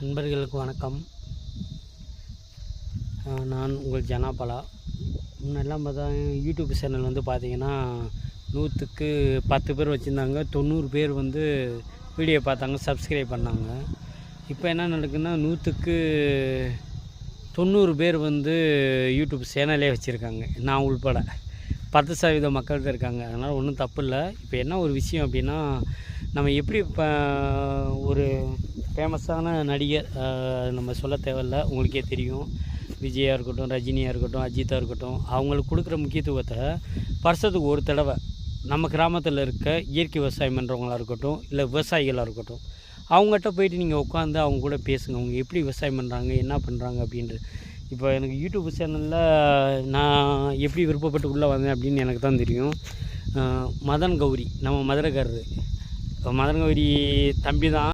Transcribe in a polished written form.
நண்பர்களுக்கு வணக்கம். நான் உங்கள் ஜனாபாலா. முன்னெல்லாம் பார்த்தா யூடியூப் சேனல் வந்து பார்த்திங்கன்னா 100க்கு 10 பேர் வச்சுருந்தாங்க. 90 பேர் வந்து வீடியோ பார்த்தாங்க, சப்ஸ்கிரைப் பண்ணாங்க. இப்போ என்ன நடக்குதுன்னா 100க்கு 90 பேர் வந்து யூடியூப் சேனலே வச்சுருக்காங்க, நான் உள்பட 10% மக்கள் தான் இருக்காங்க. அதனால் ஒன்றும் தப்பு இல்லை. இப்போ என்ன ஒரு விஷயம் அப்படின்னா, நம்ம எப்படி இப்போ ஒரு ஃபேமஸான நடிகர், நம்ம சொல்ல தேவையில்ல, உங்களுக்கே தெரியும். விஜயாக இருக்கட்டும், ரஜினியாக இருக்கட்டும், அஜித்தாக இருக்கட்டும், அவங்களுக்கு கொடுக்குற முக்கியத்துவத்தை வருஷத்துக்கு ஒரு தடவை நம்ம கிராமத்தில் இருக்க இயற்கை விவசாயம் பண்ணுறவங்களாக இருக்கட்டும், இல்லை விவசாயிகளாக இருக்கட்டும், அவங்ககிட்ட போயிட்டு நீங்கள் உட்காந்து அவங்க கூட பேசுங்க. அவங்க எப்படி விவசாயம் பண்ணுறாங்க, என்ன பண்ணுறாங்க அப்படின்ட்டு. இப்போ எனக்கு யூடியூப் சேனலில் நான் எப்படி விருப்பப்பட்டு உள்ளே வந்தேன் அப்படின்னு எனக்கு தான் தெரியும். மதன் கௌரி, நம்ம மதுரைக்காரரு, மதன் கௌரி தம்பி தான்.